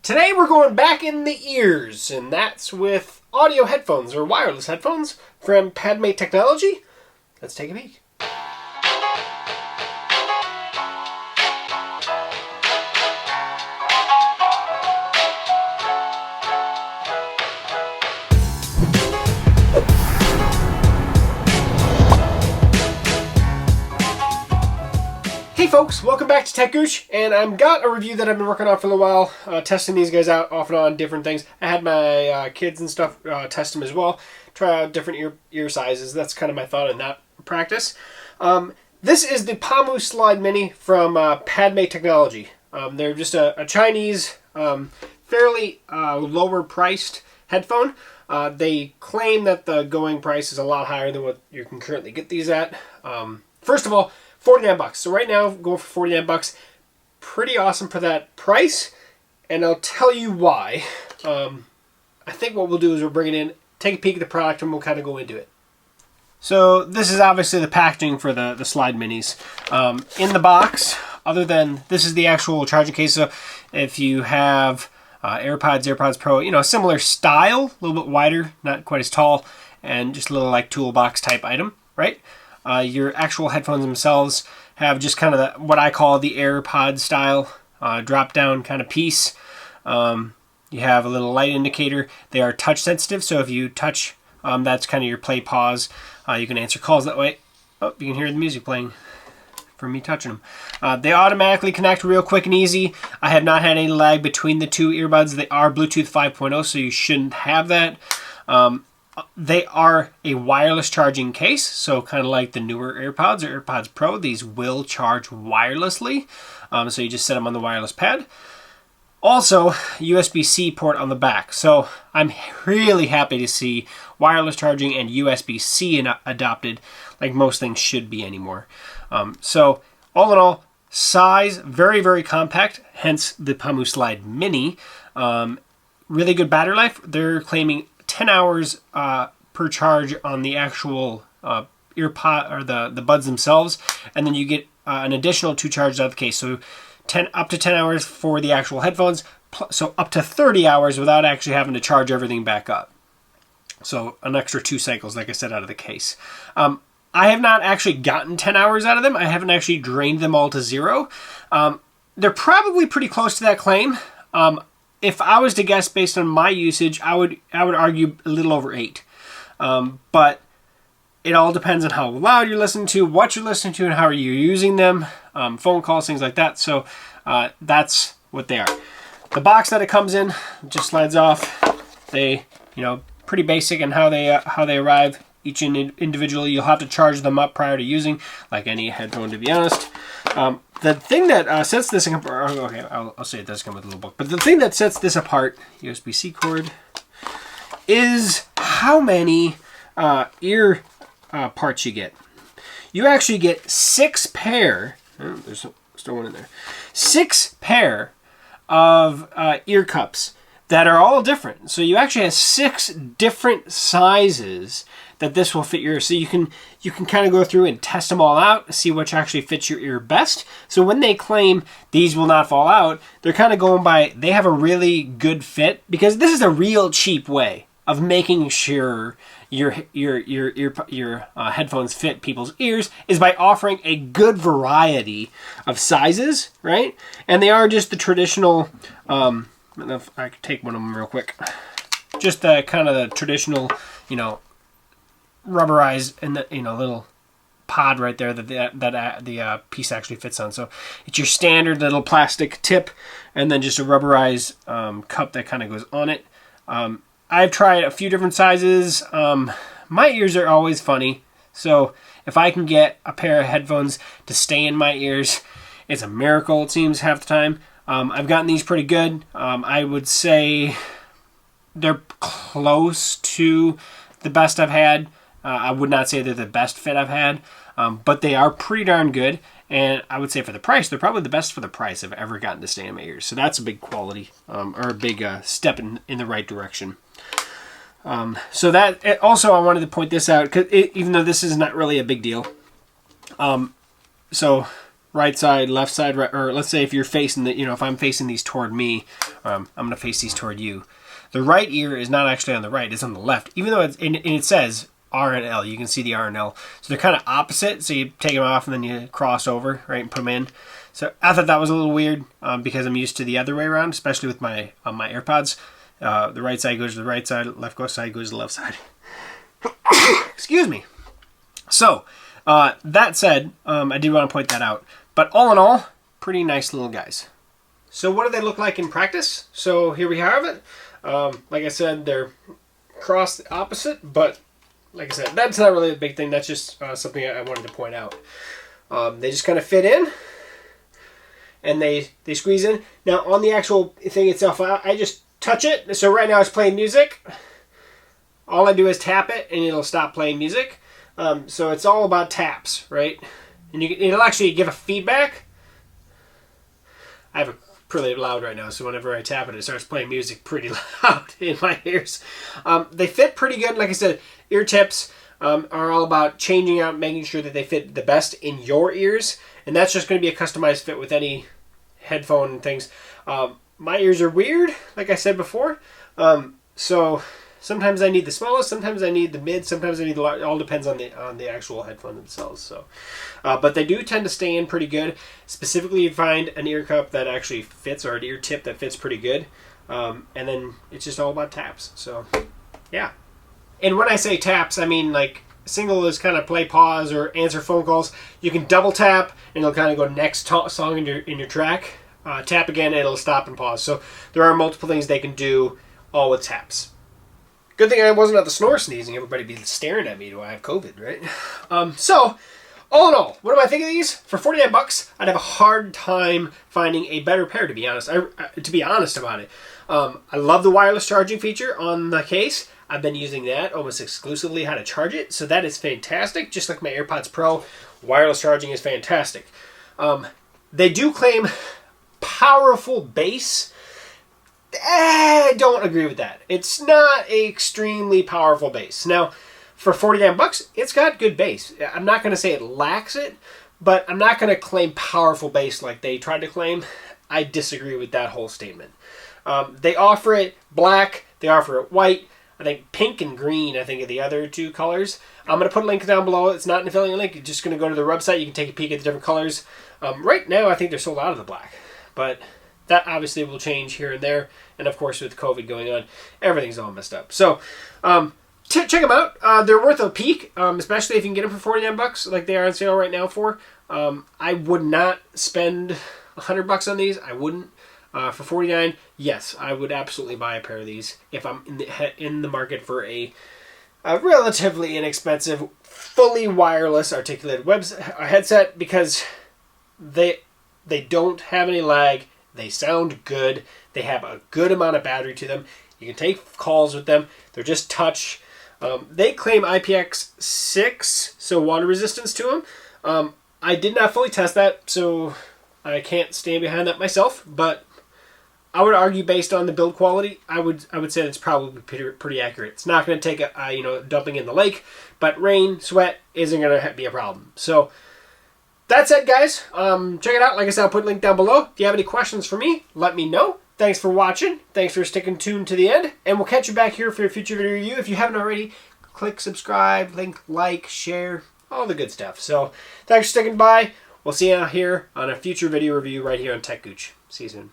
Today we're going back in the ears, and that's with audio headphones or wireless headphones from PaMu Technology. Let's take a peek. Hey folks, welcome back to techgooch, and I've got a review that I've been working on for a little while, testing these guys out off and on, different things. I had my kids and stuff test them as well, try out different ear sizes. That's kind of my thought in that practice. This is the PaMu Slide Mini from PaMu Technology. They're just a Chinese, fairly lower priced headphone. They claim that the going price is a lot higher than what you can currently get these at. First of all, 49 bucks. So right now, going for 49 bucks. Pretty awesome for that price. And I'll tell you why. I think what we'll do is we'll bring it in, take a peek at the product, and we'll kind of go into it. So this is obviously the packaging for the Slide Minis. In the box, other than this is the actual charging case. So if you have AirPods Pro, you know, similar style, a little bit wider, not quite as tall, and just a little like toolbox type item, right? Your actual headphones themselves have just kind of what I call the AirPod style drop down kind of piece. You have a little light indicator. They are touch sensitive, so if you touch, that's kind of your play pause. You can answer calls that way. Oh, you can hear the music playing from me touching them. They automatically connect real quick and easy. I have not had any lag between the two earbuds. They are Bluetooth 5.0, so you shouldn't have that. They are a wireless charging case, so kind of like the newer AirPods or AirPods Pro, these will charge wirelessly. So you just set them on the wireless pad. Also, USB-C port on the back. So I'm really happy to see wireless charging and USB-C adopted, like most things should be anymore. So all in all, size, very, very compact, hence the PaMu Slide Mini. Really good battery life. They're claiming 10 hours per charge on the actual earpod or the buds themselves, and then you get an additional 2 charges out of the case. So up to 10 hours for the actual headphones, so up to 30 hours without actually having to charge everything back up. So an extra 2 cycles, like I said, out of the case. I have not actually gotten 10 hours out of them. I haven't actually drained them all to 0. They're probably pretty close to that claim. If I was to guess based on my usage, I would argue a little over 8. But it all depends on how loud you're listening to, what you're listening to, and how you're using them. Phone calls, things like that. So that's what they are. The box that it comes in just slides off. They, pretty basic in how they arrive. Each individually, you'll have to charge them up prior to using, like any headphone, to be honest. The thing that sets this apart, okay, I'll say it does come with a little book, but the thing that sets this apart, USB-C cord, is how many ear parts you get. You actually get 6 pair, there's still one in there, 6 pair of ear cups that are all different. So you actually have 6 different sizes that this will fit your ear. So you can kind of go through and test them all out, see which actually fits your ear best. So when they claim these will not fall out, they're kind of going by, they have a really good fit, because this is a real cheap way of making sure your headphones fit people's ears, is by offering a good variety of sizes, right? And they are just the traditional, I don't know if I could take one of them real quick. Just the kind of the traditional, rubberized and the little pod right there that the piece actually fits on. So it's your standard little plastic tip, and then just a rubberized cup that kind of goes on it. I've tried a few different sizes. My ears are always funny, so if I can get a pair of headphones to stay in my ears, it's a miracle, it seems, half the time. I've gotten these pretty good. I would say they're close to the best I've had. I would not say they're the best fit I've had, but they are pretty darn good. And I would say for the price, they're probably the best for the price I've ever gotten to stay in my ears. So that's a big quality, or a big step in the right direction. So that also, I wanted to point this out, because even though this is not really a big deal. So right side, left side, right, or let's say if you're facing the, if I'm facing these toward me, I'm going to face these toward you. The right ear is not actually on the right, it's on the left, even though and it says R and L. You can see the R and L. So they're kind of opposite, so you take them off and then you cross over, right, and put them in. So I thought that was a little weird because I'm used to the other way around, especially with my my AirPods. The right side goes to the right side, left side goes to the left side. Excuse me. So, that said, I did want to point that out. But all in all, pretty nice little guys. So what do they look like in practice? So here we have it. Like I said, they're cross opposite, but like I said, that's not really a big thing. That's just something I wanted to point out. They just kind of fit in, and they squeeze in. Now on the actual thing itself, I just touch it. So right now it's playing music. All I do is tap it, and it'll stop playing music. So it's all about taps, right? And it'll actually give a feedback. I have a pretty loud right now, so whenever I tap it, it starts playing music pretty loud in my ears. They fit pretty good. Like I said, ear tips are all about changing out, making sure that they fit the best in your ears. And that's just going to be a customized fit with any headphone and things. My ears are weird, like I said before. So sometimes I need the smallest, sometimes I need the mid, sometimes I need the large. It all depends on the actual headphone themselves. So, but they do tend to stay in pretty good. Specifically, you find an ear cup that actually fits, or an ear tip that fits pretty good. And then it's just all about taps. So, yeah. And when I say taps, I mean like single is kind of play, pause, or answer phone calls. You can double tap, and it'll kind of go next song in your track. Tap again, and it'll stop and pause. So there are multiple things they can do, all with taps. Good thing I wasn't at the snore sneezing. Everybody be staring at me. Do I have COVID, right? So, all in all, what do I think of these? For $49, I'd have a hard time finding a better pair, to be honest. To be honest about it. I love the wireless charging feature on the case. I've been using that almost exclusively, how to charge it. So that is fantastic. Just like my AirPods Pro, wireless charging is fantastic. They do claim powerful bass. I don't agree with that. It's not an extremely powerful bass. Now, for $49, it's got good bass. I'm not going to say it lacks it, but I'm not going to claim powerful bass like they tried to claim. I disagree with that whole statement. They offer it black. They offer it white. I think pink and green, I think, are the other two colors. I'm going to put a link down below. It's not an affiliate link. You're just going to go to the website. You can take a peek at the different colors. Right now, I think they're sold out of the black. But that obviously will change here and there. And, of course, with COVID going on, everything's all messed up. So, check them out. They're worth a peek, especially if you can get them for $49 like they are on sale right now for. I would not spend $100 on these. I wouldn't. For $49, yes, I would absolutely buy a pair of these if I'm in the market for a relatively inexpensive, fully wireless articulated headset, because they don't have any lag. They sound good. They have a good amount of battery to them. You can take calls with them. They're just touch. They claim IPX6, so water resistance to them. I did not fully test that, so I can't stand behind that myself, but I would argue, based on the build quality, I would say it's probably pretty accurate. It's not going to take dumping in the lake, but rain, sweat isn't going to be a problem. So that said, guys, check it out. Like I said, I'll put a link down below. If you have any questions for me, let me know. Thanks for watching. Thanks for sticking tuned to the end, and we'll catch you back here for a future video review. If you haven't already, click subscribe, like, share, all the good stuff. So thanks for sticking by. We'll see you out here on a future video review right here on techgooch. See you soon.